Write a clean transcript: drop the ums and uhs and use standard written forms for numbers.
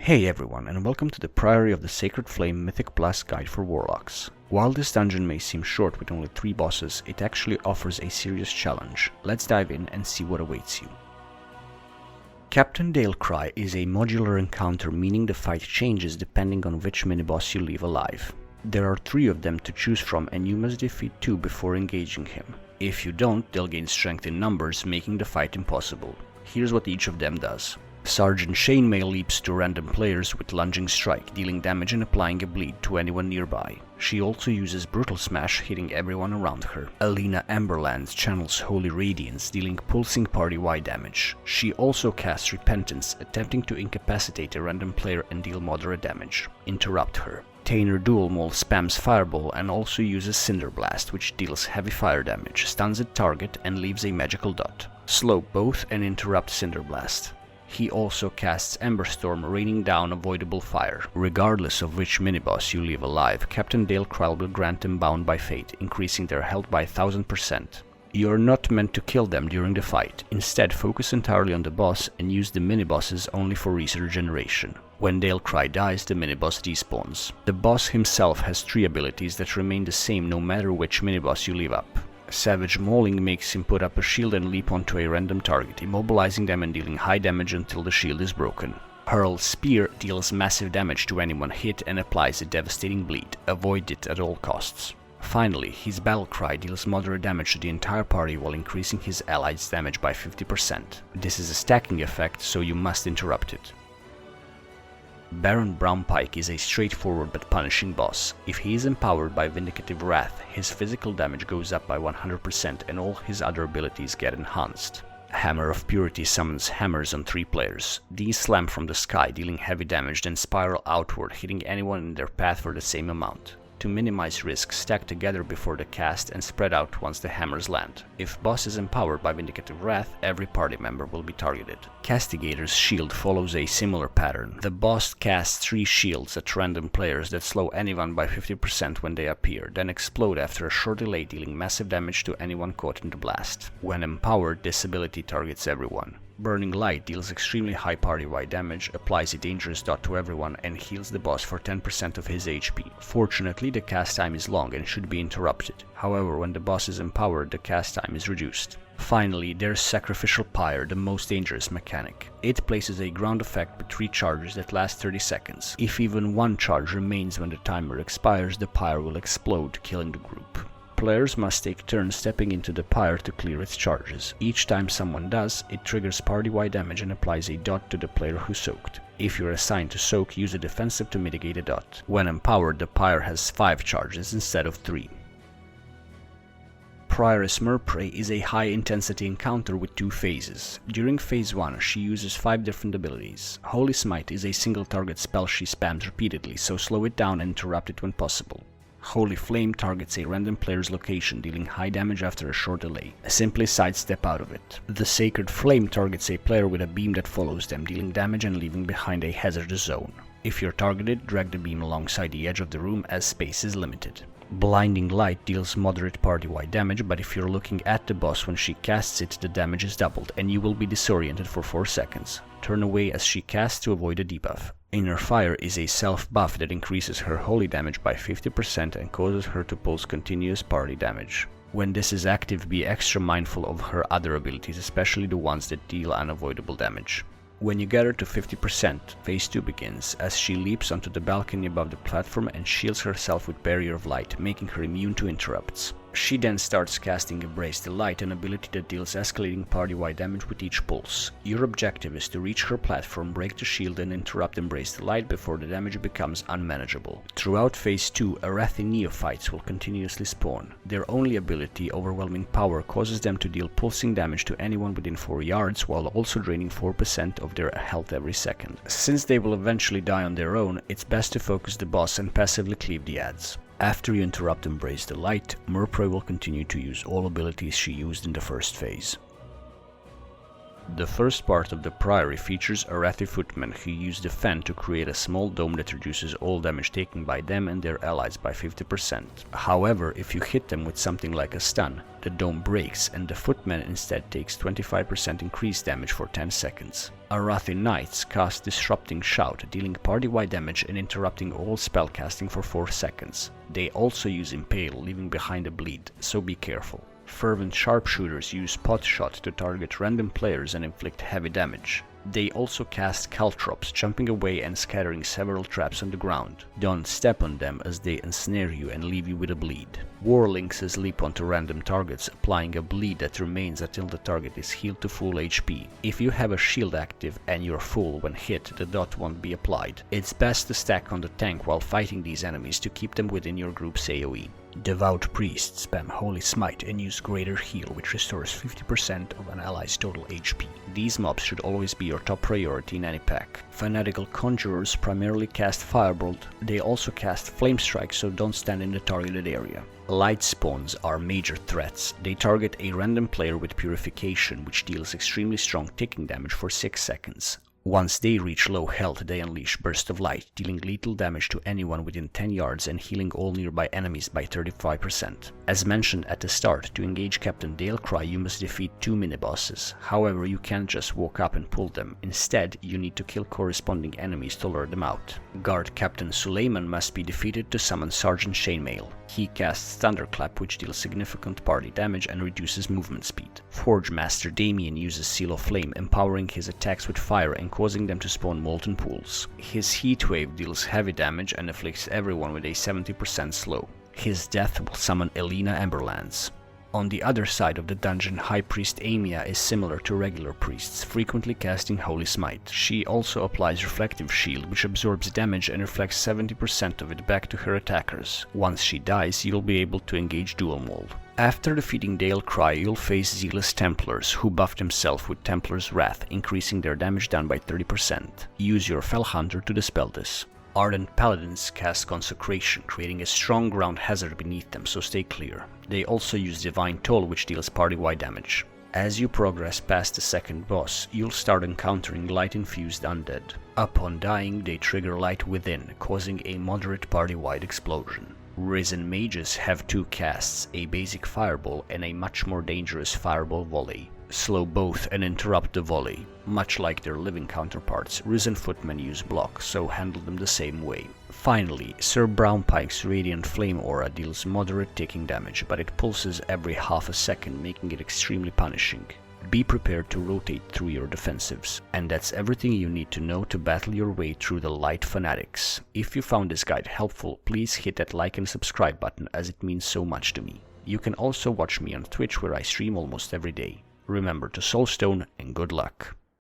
Hey everyone, and welcome to the Priory of the Sacred Flame Mythic Plus guide for Warlocks. While this dungeon may seem short with only 3 bosses, it actually offers a serious challenge. Let's dive in and see what awaits you. Captain Dailcry is a modular encounter, meaning the fight changes depending on which mini-boss you leave alive. There are 3 of them to choose from and you must defeat 2 before engaging him. If you don't, they'll gain strength in numbers, making the fight impossible. Here's what each of them does. Sergeant Chainmail leaps to random players with lunging strike, dealing damage and applying a bleed to anyone nearby. She also uses Brutal Smash, hitting everyone around her. Alina Amberlands channels Holy Radiance, dealing pulsing party-wide damage. She also casts Repentance, attempting to incapacitate a random player and deal moderate damage. Interrupt her. Tainer Dual Maul spams Fireball and also uses Cinder Blast, which deals heavy fire damage, stuns a target and leaves a magical dot. Slow both and interrupt Cinder Blast. He also casts Ember Storm, raining down avoidable fire. Regardless of which miniboss you leave alive, Captain Dailcry will grant them Bound by Fate, increasing their health by 1000%. You are not meant to kill them during the fight. Instead, focus entirely on the boss and use the minibosses only for resource generation. When Dailcry dies, the miniboss despawns. The boss himself has 3 abilities that remain the same no matter which miniboss you leave up. Savage Mauling makes him put up a shield and leap onto a random target, immobilizing them and dealing high damage until the shield is broken. Hurl Spear deals massive damage to anyone hit and applies a devastating bleed. Avoid it at all costs. Finally, his Battle Cry deals moderate damage to the entire party while increasing his allies' damage by 50%. This is a stacking effect, so you must interrupt it. Baron Braunpyke is a straightforward but punishing boss. If he is empowered by Vindicative Wrath, his physical damage goes up by 100% and all his other abilities get enhanced. Hammer of Purity summons hammers on 3 players. These slam from the sky, dealing heavy damage, then spiral outward, hitting anyone in their path for the same amount. To minimize risk, stack together before the cast and spread out once the hammers land. If boss is empowered by Vindicative Wrath, every party member will be targeted. Castigator's Shield follows a similar pattern. The boss casts 3 shields at random players that slow anyone by 50% when they appear, then explode after a short delay, dealing massive damage to anyone caught in the blast. When empowered, this ability targets everyone. Burning Light deals extremely high party-wide damage, applies a dangerous dot to everyone, and heals the boss for 10% of his HP. Fortunately, the cast time is long and should be interrupted. However, when the boss is empowered, the cast time is reduced. Finally, there's Sacrificial Pyre, the most dangerous mechanic. It places a ground effect with 3 charges that last 30 seconds. If even 1 charge remains when the timer expires, the pyre will explode, killing the group. Players must take turns stepping into the pyre to clear its charges. Each time someone does, it triggers party-wide damage and applies a dot to the player who soaked. If you're assigned to soak, use a defensive to mitigate a dot. When empowered, the pyre has 5 charges instead of 3. Prioress Murrpray is a high-intensity encounter with 2 phases. During phase 1, she uses 5 different abilities. Holy Smite is a single target spell she spams repeatedly, so slow it down and interrupt it when possible. Holy Flame targets a random player's location, dealing high damage after a short delay. Simply sidestep out of it. The Sacred Flame targets a player with a beam that follows them, dealing damage and leaving behind a hazardous zone. If you're targeted, drag the beam alongside the edge of the room as space is limited. Blinding Light deals moderate party-wide damage, but if you're looking at the boss when she casts it, the damage is doubled and you will be disoriented for 4 seconds. Turn away as she casts to avoid a debuff. Inner Fire is a self-buff that increases her holy damage by 50% and causes her to pulse continuous party damage. When this is active, be extra mindful of her other abilities, especially the ones that deal unavoidable damage. When you get her to 50%, phase 2 begins, as she leaps onto the balcony above the platform and shields herself with Barrier of Light, making her immune to interrupts. She then starts casting Embrace the Light, an ability that deals escalating party-wide damage with each pulse. Your objective is to reach her platform, break the shield and interrupt Embrace the Light before the damage becomes unmanageable. Throughout phase 2, Arathi neophytes will continuously spawn. Their only ability, Overwhelming Power, causes them to deal pulsing damage to anyone within 4 yards while also draining 4% of their health every second. Since they will eventually die on their own, it's best to focus the boss and passively cleave the adds. After you interrupt Embrace the Light, Murrpray will continue to use all abilities she used in the first phase. The first part of the Priory features a wrathy footman who use the Fen to create a small dome that reduces all damage taken by them and their allies by 50%. However, if you hit them with something like a stun, the dome breaks and the footman instead takes 25% increased damage for 10 seconds. Arathi Knights cast Disrupting Shout, dealing party-wide damage and interrupting all spellcasting for 4 seconds. They also use Impale, leaving behind a bleed, so be careful. Fervent Sharpshooters use Pot Shot to target random players and inflict heavy damage. They also cast Caltrops, jumping away and scattering several traps on the ground. Don't step on them as they ensnare you and leave you with a bleed. Warlocks leap onto random targets, applying a bleed that remains until the target is healed to full HP. If you have a shield active and you're full when hit, the dot won't be applied. It's best to stack on the tank while fighting these enemies to keep them within your group's AoE. Devout Priests spam Holy Smite and use Greater Heal, which restores 50% of an ally's total HP. These mobs should always be your top priority in any pack. Fanatical Conjurers primarily cast Firebolt. They also cast Flame Strike, so don't stand in the targeted area. Light Spawns are major threats. They target a random player with Purification, which deals extremely strong ticking damage for 6 seconds. Once they reach low health, they unleash Burst of Light, dealing lethal damage to anyone within 10 yards and healing all nearby enemies by 35%. As mentioned at the start, to engage Captain Dailcry you must defeat 2 minibosses. However, you can't just walk up and pull them. Instead, you need to kill corresponding enemies to lure them out. Guard Captain Suleiman must be defeated to summon Sergeant Chainmail. He casts Thunderclap, which deals significant party damage and reduces movement speed. Forge Master Damien uses Seal of Flame, empowering his attacks with fire and causing them to spawn molten pools. His Heatwave deals heavy damage and afflicts everyone with a 70% slow. His death will summon Elena Emberlands. On the other side of the dungeon, High Priest Amia is similar to regular priests, frequently casting Holy Smite. She also applies Reflective Shield, which absorbs damage and reflects 70% of it back to her attackers. Once she dies, you'll be able to engage Dual Mold. After defeating Dailcry, you'll face Zealous Templars, who buffed himself with Templar's Wrath, increasing their damage down by 30%. Use your Fell Hunter to dispel this. Ardent Paladins cast Consecration, creating a strong ground hazard beneath them, so stay clear. They also use Divine Toll, which deals party-wide damage. As you progress past the second boss, you'll start encountering light-infused undead. Upon dying, they trigger Light Within, causing a moderate party-wide explosion. Risen Mages have 2 casts, a basic Fireball and a much more dangerous Fireball Volley. Slow both and interrupt the volley. Much like their living counterparts, Risen Footmen use Block, so handle them the same way. Finally, Sir Braunpyke's Radiant Flame Aura deals moderate ticking damage, but it pulses every half a second, making it extremely punishing. Be prepared to rotate through your defensives. And that's everything you need to know to battle your way through the Light Fanatics. If you found this guide helpful, please hit that like and subscribe button, as it means so much to me. You can also watch me on Twitch, where I stream almost every day. Remember to Soulstone and good luck.